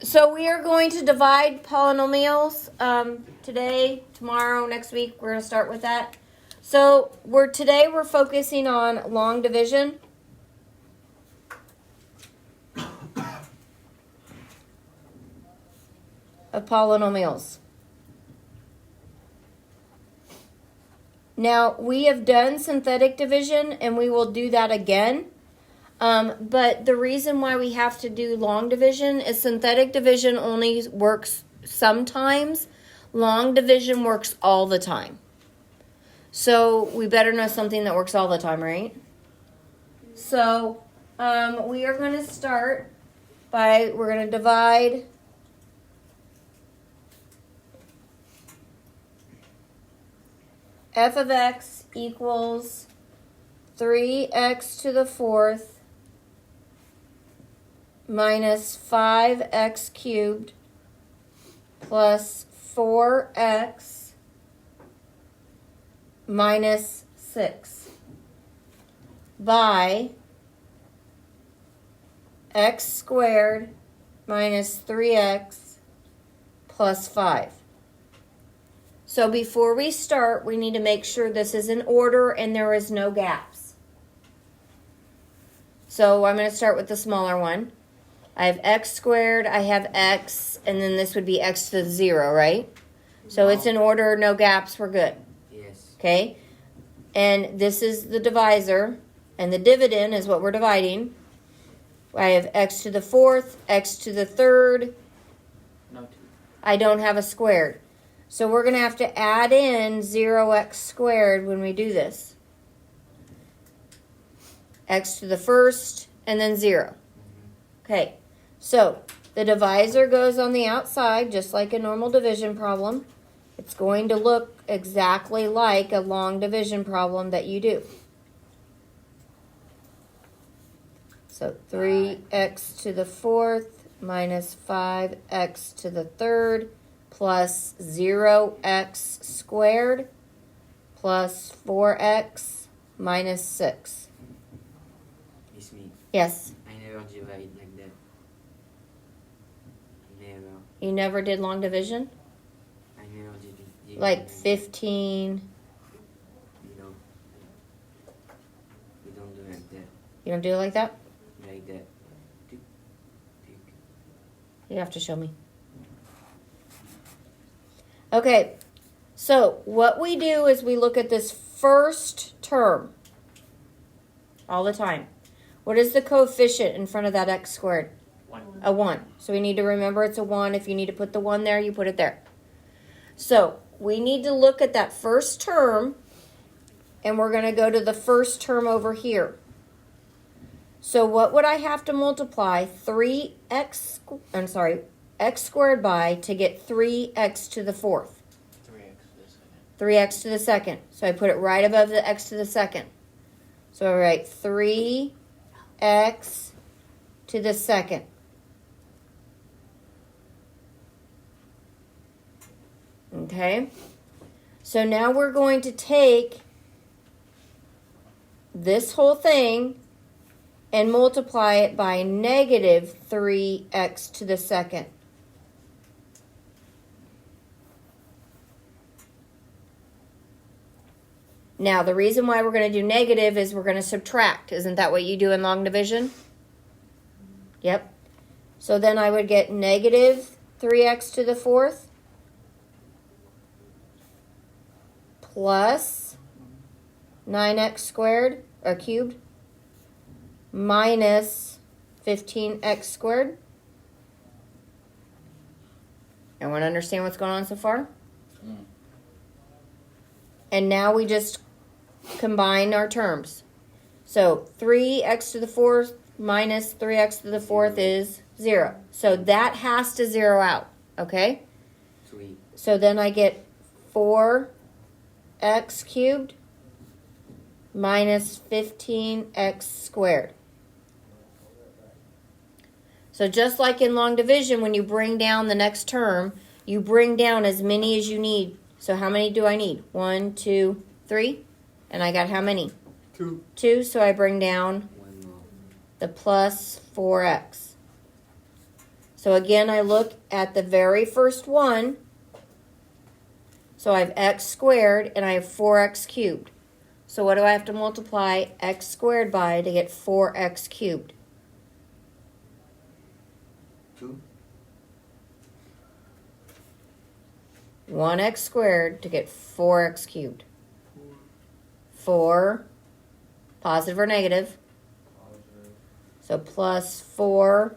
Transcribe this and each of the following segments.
So we are going to divide polynomials today, tomorrow, next week. We're going to start with that. So today we're focusing on long division. Of polynomials. Now we have done synthetic division and we will do that again. But the reason why we have to do long division is synthetic division only works sometimes. Long division works all the time. So we better know something that works all the time, right? So we are going to start by, we're going to divide f of x equals 3x to the fourth minus 5x cubed plus 4x minus 6 by x squared minus 3x plus 5. So before we start, we need to make sure this is in order and there is no gaps. So I'm going to start with the smaller one. I have x squared, I have x, and then this would be x to the 0, right? So it's in order, no gaps, we're good. Yes. Okay? And this is the divisor, and the dividend is what we're dividing. I have x to the fourth, x to the third. No. I don't have a squared. So we're going to have to add in 0x squared when we do this. X to the first, and then 0. Okay, so the divisor goes on the outside, just like a normal division problem. It's going to look exactly like a long division problem that you do. So 3x to the fourth minus 5x to the third plus 0x squared plus 4x minus 6. It's me. Yes. I never divide like that. Never. You never did long division? I never divide. Like 15. No. We don't do like that. You don't do it like that? Like that. Tick, tick. You have to show me. Okay, so what we do is we look at this first term all the time. What is the coefficient in front of that x squared? 1. A 1. So we need to remember it's a 1. If you need to put the 1 there, you put it there. So we need to look at that first term, and we're going to go to the first term over here. So what would I have to multiply x squared by to get 3x to the fourth? 3x to the second. So I put it right above the x to the second. So I write 3x to the second. Okay? So now we're going to take this whole thing and multiply it by negative 3x to the second. Now, the reason why we're going to do negative is we're going to subtract. Isn't that what you do in long division? Yep. So then I would get negative 3x to the fourth plus 9x squared, or cubed, minus 15x squared. Everyone understand what's going on so far? And now we just combine our terms. So 3x to the fourth minus 3x to the fourth is 0. So that has to zero out, okay? Sweet. So then I get 4x cubed minus 15x squared. So just like in long division, when you bring down the next term, you bring down as many as you need. So how many do I need? 1, 2, 3. And I got how many? 2. 2, so I bring down One more. the plus 4x. So again, I look at the very first one. So I have x squared and I have 4x cubed. So what do I have to multiply x squared by to get 4x cubed? 2. 1x squared to get 4x cubed. 4, positive or negative? Positive. So plus 4,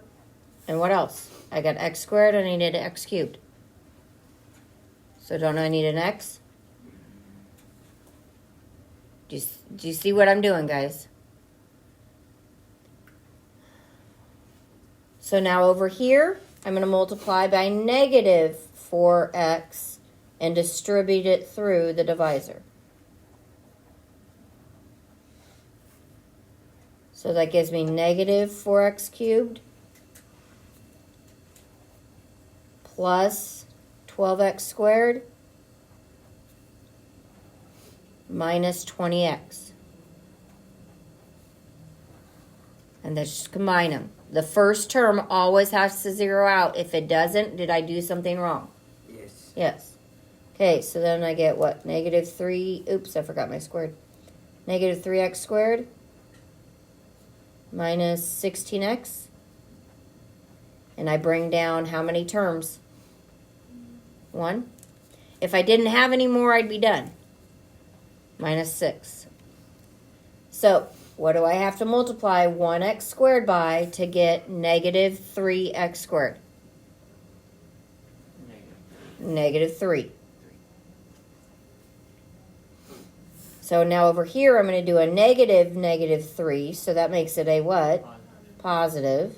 and what else? I got x squared and I needed x cubed. So don't I need an x? Do you see what I'm doing, guys? So now over here, I'm going to multiply by negative 4x and distribute it through the divisor. So that gives me negative 4x cubed plus 12x squared minus 20x. And let's just combine them. The first term always has to zero out. If it doesn't, did I do something wrong? Yes. Yes. Okay, so then I get what? Negative 3, oops, I forgot my squared. Negative 3x squared minus 16x. And I bring down how many terms? 1. If I didn't have any more, I'd be done. Minus 6. So, what do I have to multiply 1x squared by to get negative 3x squared? Negative 3. So now over here, I'm going to do a negative 3. So that makes it a what? Positive.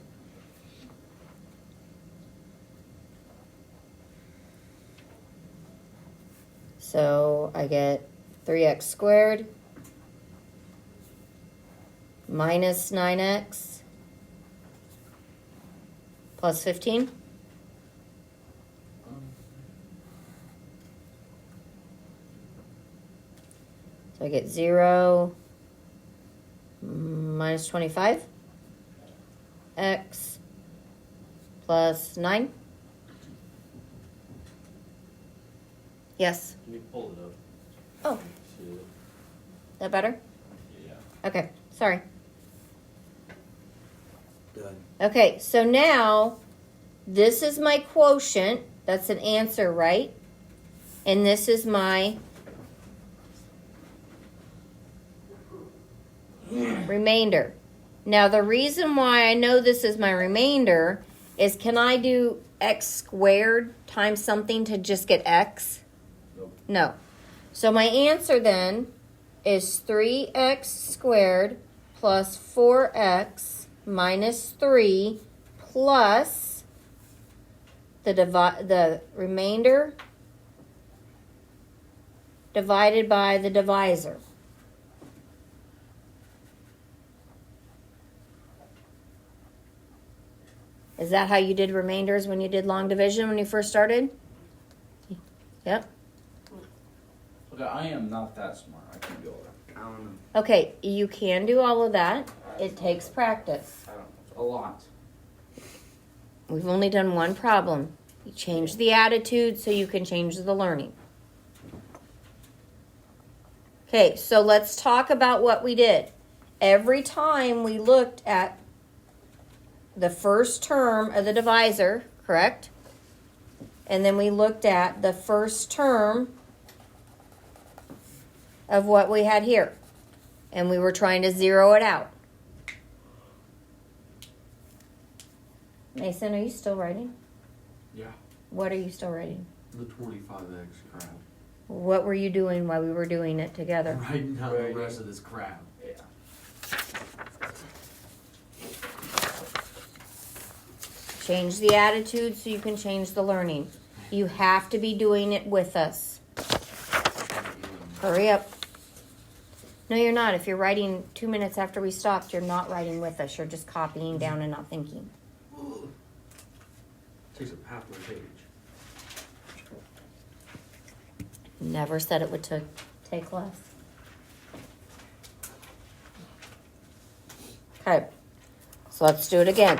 So I get 3x squared minus 9x plus 15. So I get 0 minus 25 x plus 9. Yes. Can you pull it up? Oh, See it? that better? Yeah. Okay, sorry. Done. Okay, so now this is my quotient. That's an answer, right? And this is my remainder. Now, the reason why I know this is my remainder is, can I do x squared times something to just get x? Nope. No. So my answer then is 3x squared plus 4x minus 3 plus the remainder divided by the divisor. Is that how you did remainders when you did long division when you first started? Yep. Okay, I am not that smart. I can't do all that. I don't know. Okay, you can do all of that. It takes practice. I don't know. A lot. We've only done one problem. You change the attitude so you can change the learning. Okay, so let's talk about what we did. Every time we looked at the first term of the divisor, correct? And then we looked at the first term of what we had here. And we were trying to zero it out. Mason, are you still writing? Yeah, What are you still writing? the 25x crap. What were you doing while we were doing it together? Writing down the Right. rest of this crap. Yeah. Change the attitude so you can change the learning. You have to be doing it with us. Hurry up. No, you're not. If you're writing 2 minutes after we stopped, you're not writing with us. You're just copying down and not thinking. Takes up half my page. Never said it would take less. Okay, so let's do it again.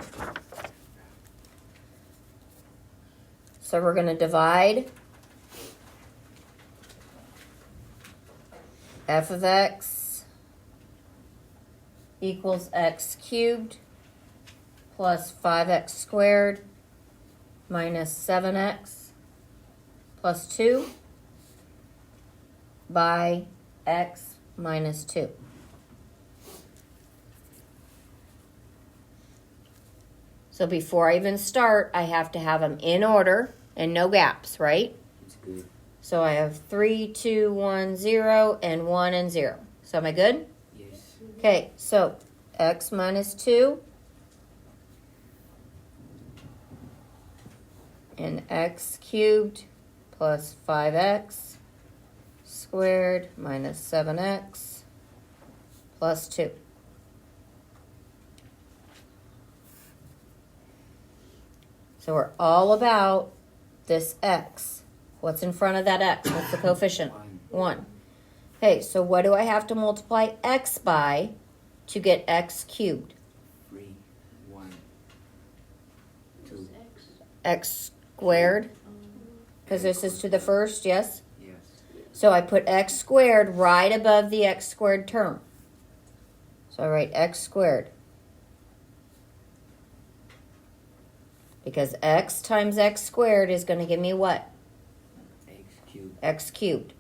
So we're going to divide f of x equals x cubed plus 5x squared minus 7x plus 2 by x minus 2. So before I even start, I have to have them in order and no gaps, right? It's good. So I have 3, 2, 1, 0, and 1 and 0. So am I good? Yes. Okay, so x minus 2 and x cubed plus 5x squared minus 7x plus 2. So we're all about this x. What's in front of that x? What's the coefficient? 1. Okay, so what do I have to multiply x by to get x cubed? 3, 1, 2. X squared, because this is to the first, yes? Yes. So I put x squared right above the x squared term. So I write x squared. Because x times x squared is going to give me what? X cubed. X cubed.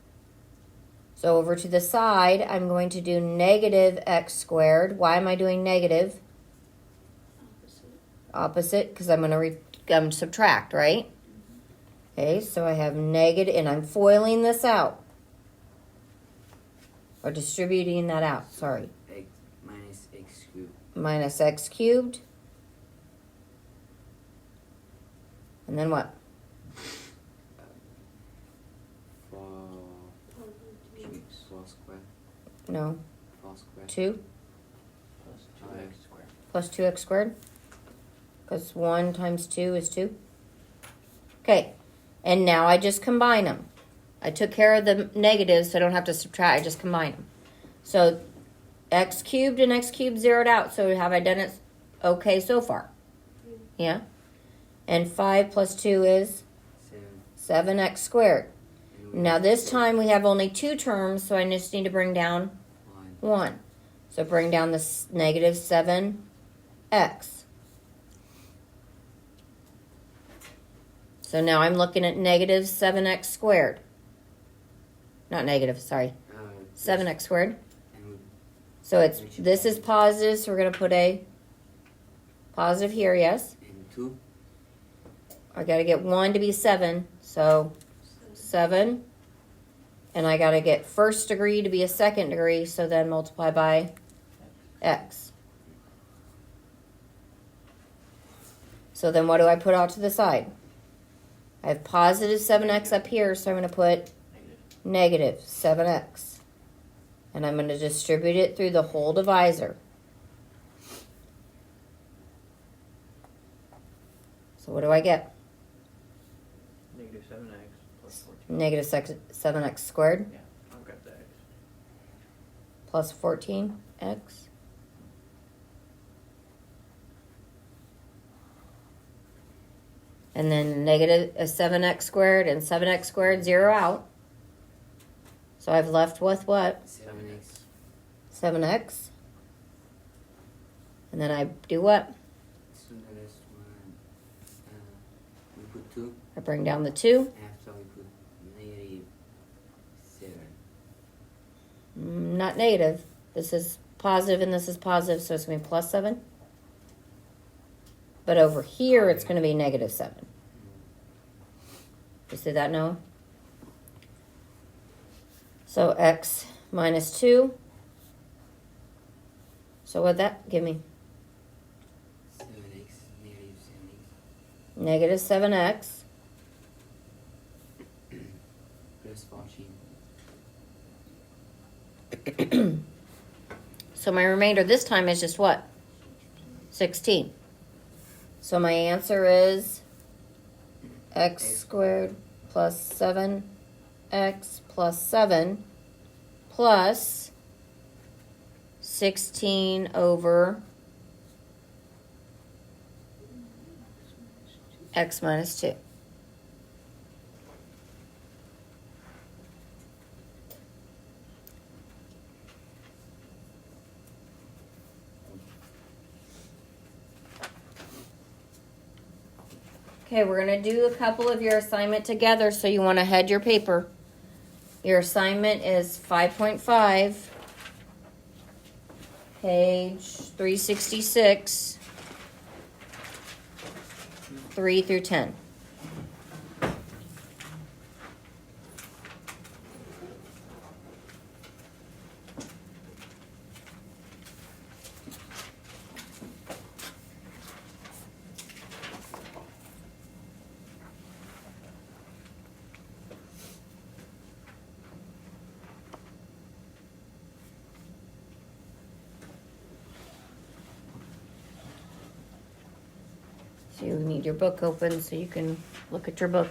So over to the side, I'm going to do negative x squared. Why am I doing negative? Opposite, because I'm going to subtract, right? Okay, so I have negative, and I'm foiling this out. Or distributing that out, sorry. X minus x cubed. Minus x cubed. And then what? 4 squared. No, 4 squared. 2 Plus 2x squared. plus 2x squared. Because 1 times 2 is 2. Okay, and now I just combine them. I took care of the negatives, so I don't have to subtract. I just combine them. So x cubed and x cubed zeroed out. So have I done it okay so far? Yeah? And 5 plus 2 is 7. 7x squared. And we Now have this time we have only 2 terms, so I just need to bring down 1. 1. So bring down the negative 7x. So now I'm looking at negative 7x squared. Not negative, sorry. 7x squared. And we, So it's this is positive, so we're going to put a positive here, yes? and 2. I got to get 1 to be 7, so 7. And I got to get first degree to be a second degree, so then multiply by x. So then what do I put out to the side? I have positive 7x up here, so I'm going to put negative 7x. And I'm going to distribute it through the whole divisor. So what do I get? Negative 7x plus 14. Negative 7x squared Yeah, I've got the x. plus 14x. And then negative 7x squared and 7x squared zero out. So I've left with what? 7x. 7x. And then I do what? So the rest one. We put 2. I bring down the 2. After we put negative 7. Not negative. This is positive and this is positive, so it's going to be plus 7. But over here, it's going to be negative 7. You see that, Noah? So x minus 2. So what'd that give me? 7x, negative 7x. Negative 7x. Plus 14. So my remainder this time is just what? 16. So my answer is x squared plus 7x plus 7 plus 16 over x minus 2. Okay, we're gonna do a couple of your assignment together, so you wanna head your paper. Your assignment is 5.5, page 366, 3 through 10. So you need your book open so you can look at your book.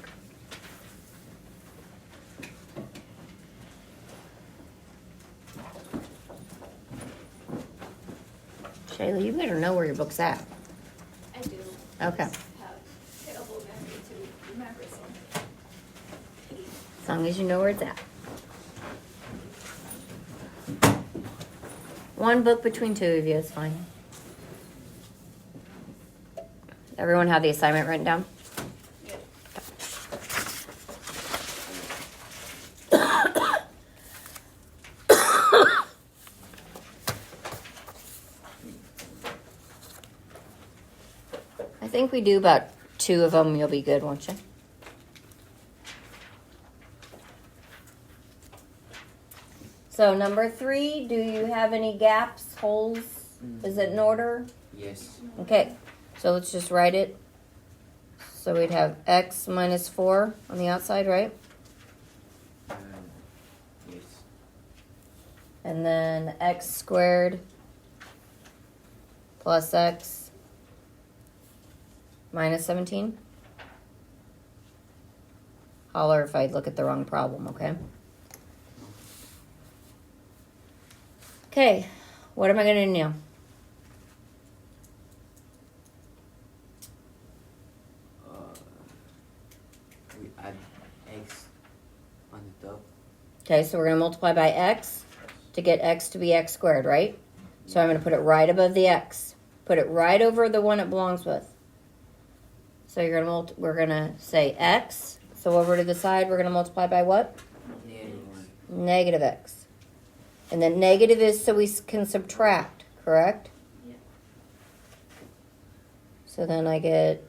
Shayla, you better know where your book's at. I do. Okay. I just have terrible memory to remember something. As long as you know where it's at. One book between two of you is fine. Everyone have the assignment written down? Yep. I think we do about 2 of them. You'll be good, won't you? So number 3, do you have any gaps, holes? Is it in order? Yes. Okay, so let's just write it. So we'd have x minus 4 on the outside, right? Yes. And then x squared plus x minus 17. Holler if I look at the wrong problem, okay? Okay, what am I going to do now? We add x on the top. Okay, so we're going to multiply by x to get x to be x squared, right? So I'm going to put it right above the x. Put it right over the one it belongs with. So you're going to we're going to say x. So over to the side, we're going to multiply by what? Yes. Negative x. And then negative is so we can subtract, correct? Yeah. So then I get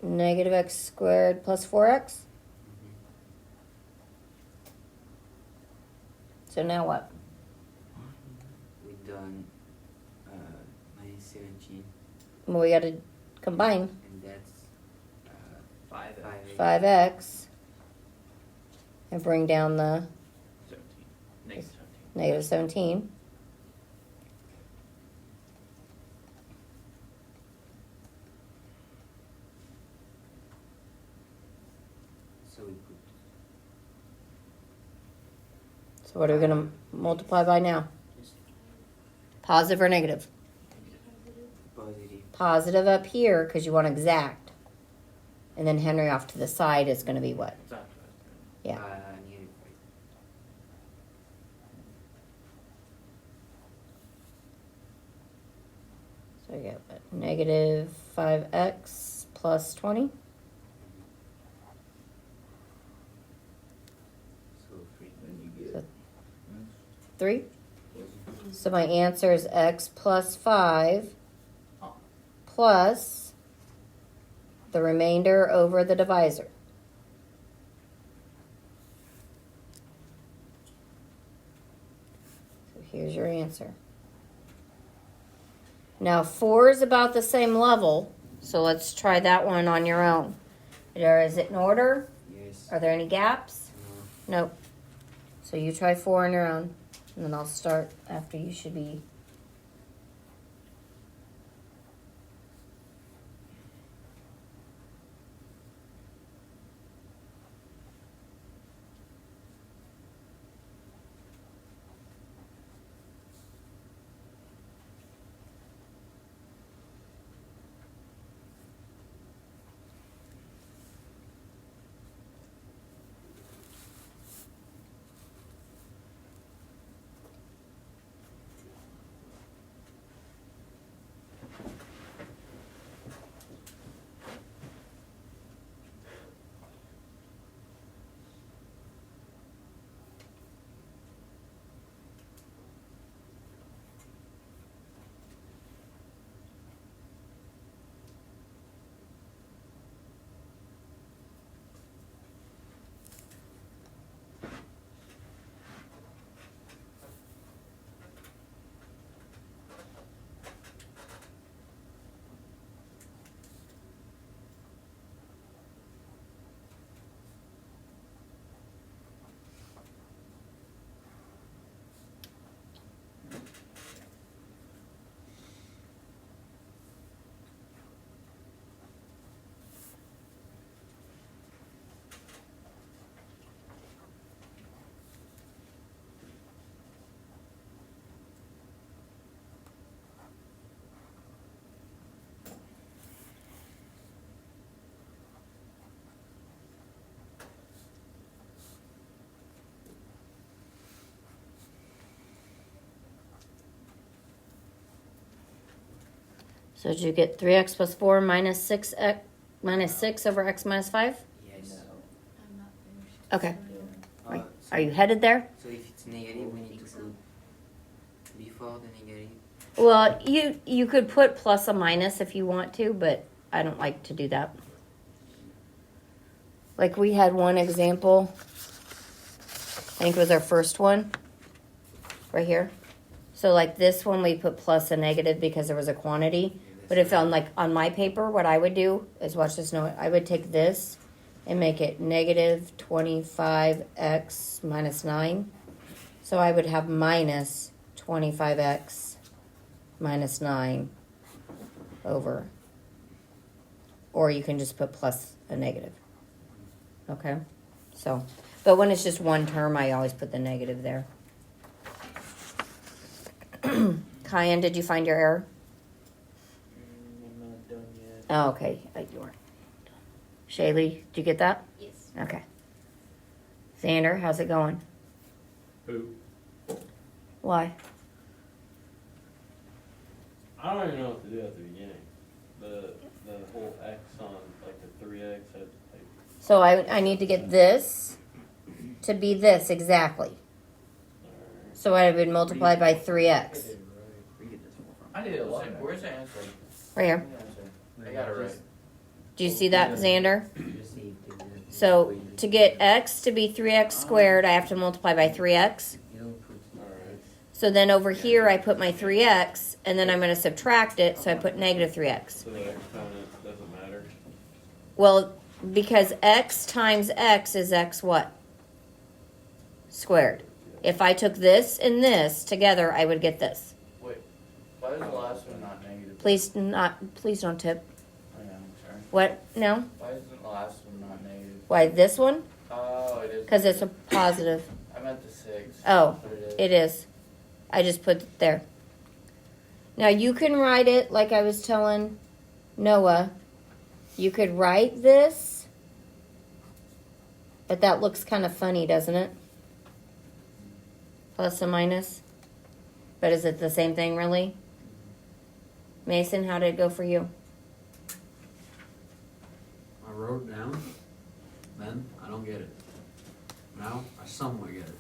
negative x squared plus 4x. So now what? We done minus 17, Well, we got to combine and that's 5, 5. 5x and bring down the 17. Negative 17. negative 17. So we put So what are we going to multiply by now? Positive or negative? positive. Positive up here because you want exact. And then Henry off to the side is going to be what? Exactly. Yeah. Negative 5. So you get what? Negative 5x plus 20. So 3. Then you get 3. So my answer is x plus 5 plus the remainder over the divisor. So here's your answer. Now 4 is about the same level, so let's try that one on your own. Is it in order? Yes. Are there any gaps? No. Nope. So you try 4 on your own, and then I'll start after you should be. So did you get 3x plus 4 minus 6x minus 6 over x minus 5? Yes. I'm not finished. Okay. So, Are you headed there? so if it's negative, we need to put before the negative. Well, you could put plus or minus if you want to, but I don't like to do that. Like we had one example, I think it was our first one, right here. So like this one, we put plus a negative because there was a quantity. But if on my paper, what I would do is, watch this note, I would take this and make it negative 25x minus 9. So I would have minus 25x minus 9 over. Or you can just put plus a negative. Okay? So, but when it's just one term, I always put the negative there. Cayenne, did you find your error? I'm not done yet. Oh, okay. You weren't. Shaylee, did you get that? Yes. Okay. Xander, how's it going? Who? Why? I don't even know what to do at the beginning. The whole x on like the 3x. So I need to get this to be this exactly. So I would multiply by 3x. Where you get this one from? I did it live. Where's the answer? Right here. I got it right. Do you see that, Xander? Just see if the- So to get x to be 3x squared, I have to multiply by 3x. You don't put. Alright. So then over here, I put my 3x, and then I'm going to subtract it, so I put negative 3x. So the exponent doesn't matter. Well, because x times x is x what? Squared. If I took this and this together, I would get this. Wait, why is the last one not negative? Please don't tip. I know, I'm sorry. What? No? Why isn't the last one not negative? Why this one? Oh, it is. Because it's a positive. I meant the 6. Oh, But it is. it is. I just put it there. Now you can write it like I was telling Noah. You could write this, but that looks kind of funny, doesn't it? Plus and minus. But is it the same thing, really? Mason, how did it go for you? I wrote it down, then I don't get it. Now I somewhat get it.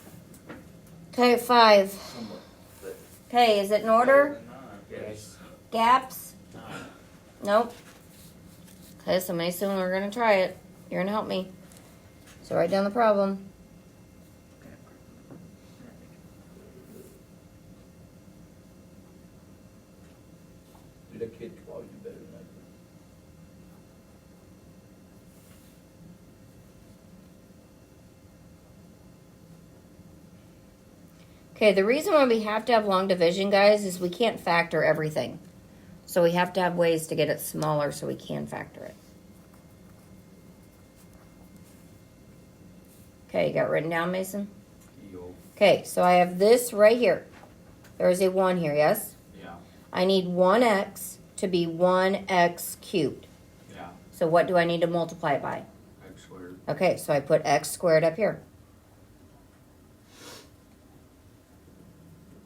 Okay, 5. Somewhat, but Okay, is it in order? not. Yes. Gaps? No. Nope. Okay, so Mason, we're going to try it. You're going to help me. So write down the problem. Dude, a kid could probably do better than I do. Okay, the reason why we have to have long division, guys, is we can't factor everything. So we have to have ways to get it smaller so we can factor it. Okay, you got it written down, Mason? Yo. Okay, so I have this right here. There's a 1 here, yes? Yeah. I need 1x to be 1x cubed. Yeah. So what do I need to multiply it by? X squared. Okay, so I put x squared up here.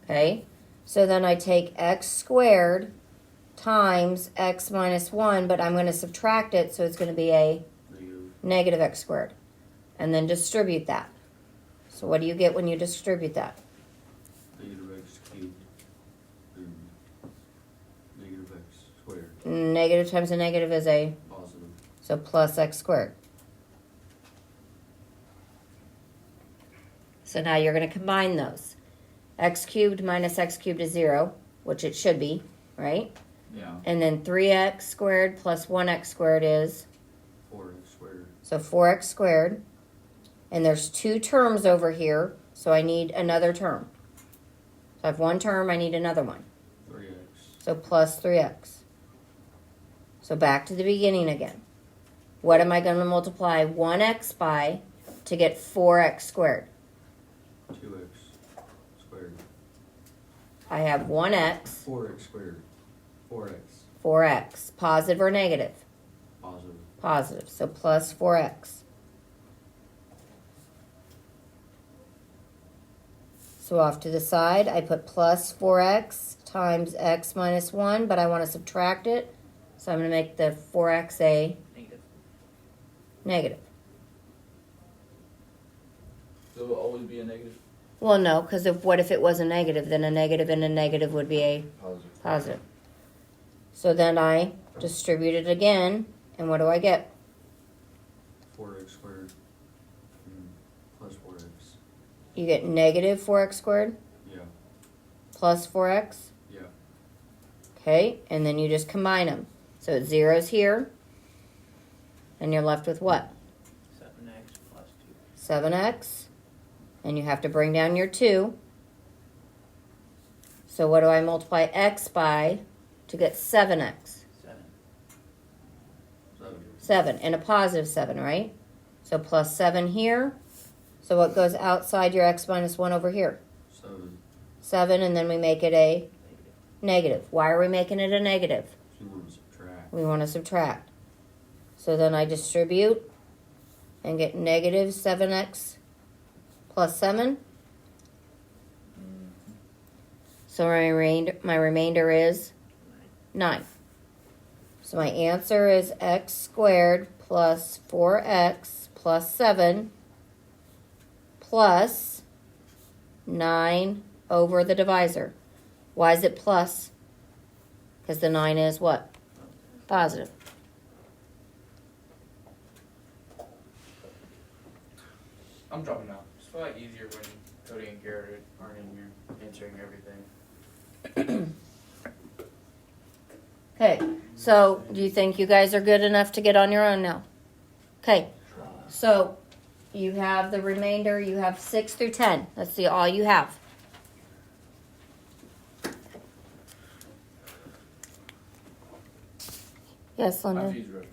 Okay, so then I take x squared times x minus 1, but I'm going to subtract it, so it's going to be a Negative. negative x squared. And then distribute that. So what do you get when you distribute that? Negative x cubed. And negative x squared. Negative times a negative is a, Positive. so plus x squared. So now you're going to combine those. X cubed minus x cubed is 0, which it should be, right? Yeah. And then 3x squared plus 1x squared is, 4x squared. so 4x squared. And there's 2 terms over here, so I need another term. So I have one term, I need another one. 3x. So plus 3x. So back to the beginning again. What am I going to multiply 1x by to get 4x squared? 2x squared. I have 1x, 4x squared. 4x. 4x. Positive or negative? Positive. Positive. So plus 4x. So off to the side, I put plus 4x times x minus 1, but I want to subtract it. So I'm going to make the 4x a Negative. negative. So it'll always be a negative? Well, no, because what if it was a negative? Then a negative and a negative would be a Positive. positive. So then I distribute it again, and what do I get? 4x squared plus 4x. You get negative 4x squared Yeah, plus 4x. yeah. Okay, and then you just combine them. So it's zeros here, and you're left with what? 7x plus 7x, and you have to bring down your 2. So what do I multiply x by to get 7x? 2. 7. 7, and a positive 7, right? So plus 7 here. So what goes outside your x minus 1 over here? 7. 7, and then we make it a negative. Why are we making it a negative? You want to subtract. We want to subtract. So then I distribute and get negative 7x plus 7. So my remainder is 9. So my answer is x squared plus 4x plus 7 plus 9 over the divisor. Why is it plus? Because the 9 is what? Positive. I'm dropping out. It's a lot easier when Cody and Garrett aren't in here answering everything. Okay, so do you think you guys are good enough to get on your own now? Okay, so you have the remainder, you have 6 through 10. Let's see, all you have. Yes, My Linda? fee's ready.